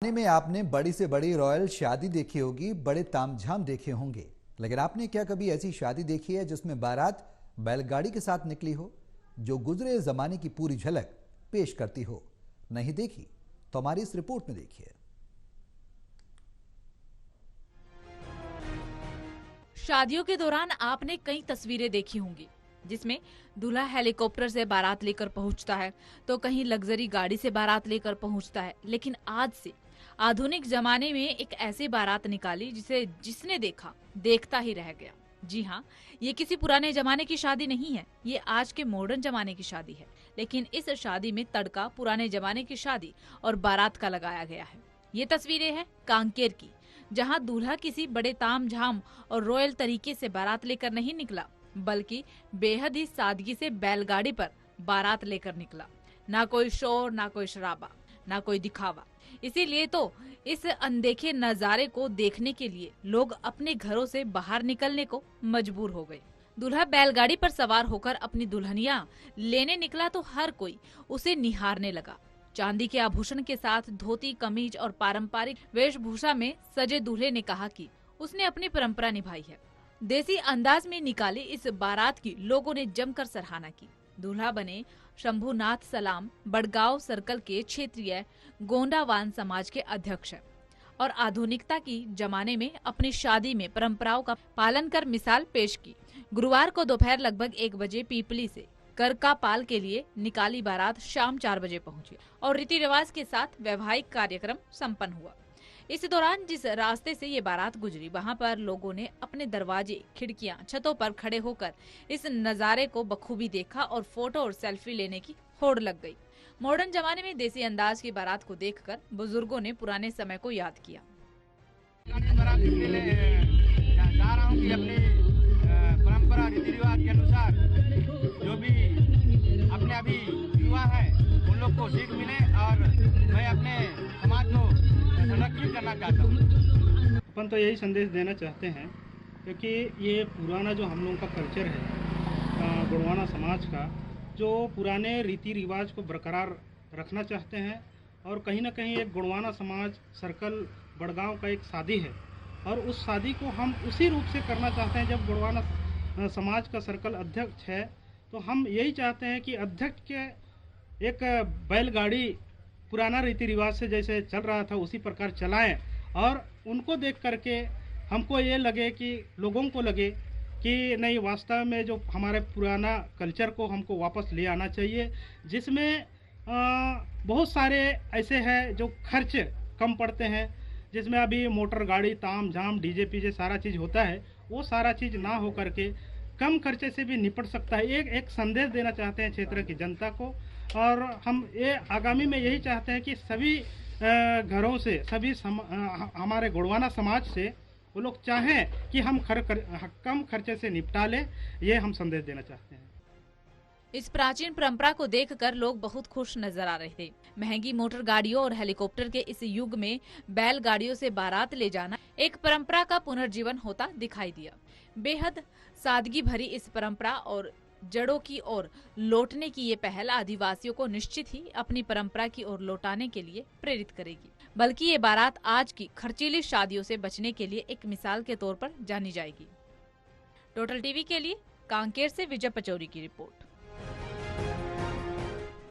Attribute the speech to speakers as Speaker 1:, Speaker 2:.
Speaker 1: में आपने बड़ी से बड़ी रॉयल शादी देखी होगी, बड़े तामझाम देखे होंगे, लेकिन आपने क्या कभी ऐसी शादी देखी है जिसमें बारात बैलगाड़ी के साथ निकली हो, जो गुजरे जमाने की पूरी झलक पेश करती हो? नहीं देखी तो हमारी इस रिपोर्ट में देखिए।
Speaker 2: शादियों के दौरान आपने कई तस्वीरें देखी होंगी जिसमें दूल्हा हेलीकॉप्टर से बारात लेकर पहुंचता है तो कहीं लग्जरी गाड़ी से बारात लेकर पहुंचता है। लेकिन आज से आधुनिक जमाने में एक ऐसी बारात निकाली जिसे जिसने देखा देखता ही रह गया। जी हाँ, ये किसी पुराने जमाने की शादी नहीं है, ये आज के मॉडर्न जमाने की शादी है। लेकिन इस शादी में तड़का पुराने जमाने की शादी और बारात का लगाया गया है। ये तस्वीरें हैं कांकेर की, जहां दूल्हा किसी बड़े तामझाम और रॉयल तरीके से बारात लेकर नहीं निकला, बल्कि बेहद ही सादगी से बैलगाड़ी पर बारात लेकर निकला। ना कोई शोर, ना कोई शराबा, ना कोई दिखावा। इसीलिए तो इस अनदेखे नजारे को देखने के लिए लोग अपने घरों से बाहर निकलने को मजबूर हो गए। दूल्हा बैलगाड़ी पर सवार होकर अपनी दुल्हनिया लेने निकला तो हर कोई उसे निहारने लगा। चांदी के आभूषण के साथ धोती, कमीज और पारंपरिक वेशभूषा में सजे दूल्हे ने कहा कि उसने अपनी परंपरा निभाई है। देसी अंदाज में निकाली इस बारात की लोगों ने जमकर सराहना की। दूल्हा बने शंभुनाथ सलाम बड़गांव सर्कल के क्षेत्रीय गोंडावान समाज के अध्यक्ष हैं और आधुनिकता की जमाने में अपनी शादी में परंपराओं का पालन कर मिसाल पेश की। गुरुवार को दोपहर लगभग 1 बजे पीपली से करकापाल के लिए निकाली बारात शाम 4 बजे पहुंची और रीति रिवाज के साथ वैवाहिक कार्यक्रम संपन्न हुआ। इस दौरान जिस रास्ते से ये बारात गुजरी, वहां पर लोगों ने अपने दरवाजे, खिड़कियां, छतों पर खड़े होकर इस नजारे को बखूबी देखा और फोटो और सेल्फी लेने की होड़ लग गई। मॉडर्न जमाने में देसी अंदाज की बारात को देखकर बुजुर्गों ने पुराने समय को याद किया।
Speaker 3: जा रहा हूँ कि अपनी परंपरा रीति रिवाज के अनुसार जो भी अपने अभी युवा है उन लोग को सीख मिले और मैं अपने समाज को संरक्षित करना चाहता हूँ।
Speaker 4: अपन तो यही संदेश देना चाहते हैं क्योंकि ये पुराना जो हम लोगों का कल्चर है गोंडवाना समाज का, जो पुराने रीति रिवाज को बरकरार रखना चाहते हैं और कहीं ना कहीं एक गोंडवाना समाज सर्कल बड़गांव का एक शादी है और उस शादी को हम उसी रूप से करना चाहते हैं। जब गोंडवाना समाज का सर्कल अध्यक्ष है तो हम यही चाहते हैं कि अध्यक्ष के एक बैलगाड़ी पुराना रीति रिवाज से जैसे चल रहा था उसी प्रकार चलाएं और उनको देख करके हमको ये लगे कि लोगों को लगे कि नहीं, वास्तव में जो हमारे पुराना कल्चर को हमको वापस ले आना चाहिए, जिसमें बहुत सारे ऐसे हैं जो खर्च कम पड़ते हैं, जिसमें अभी मोटर गाड़ी ताम झाम डीजे पीजे सारा चीज़ होता है, वो सारा चीज़ ना हो करके कम खर्चे से भी निपट सकता है। एक संदेश देना चाहते हैं क्षेत्र की जनता को और हम ये आगामी में यही चाहते हैं कि सभी घरों से, सभी हमारे गोंडवाना समाज से वो लोग चाहें कि हम कम खर्चे से निपटा लें, ये हम संदेश देना चाहते हैं।
Speaker 2: इस प्राचीन परंपरा को देखकर लोग बहुत खुश नजर आ रहे थे। महंगी मोटर गाड़ियों और हेलीकॉप्टर के इस युग में बैलगाड़ियों से बारात ले जाना एक परंपरा का पुनर्जीवन होता दिखाई दिया। बेहद सादगी भरी इस परंपरा और जड़ों की ओर लौटने की ये पहल आदिवासियों को निश्चित ही अपनी परंपरा की ओर लौटाने के लिए प्रेरित करेगी। बल्कि ये बारात आज की खर्चीली शादियों से बचने के लिए एक मिसाल के तौर पर जानी जाएगी। टोटल टीवी के लिए कांकेर से विजय पचौरी की रिपोर्ट।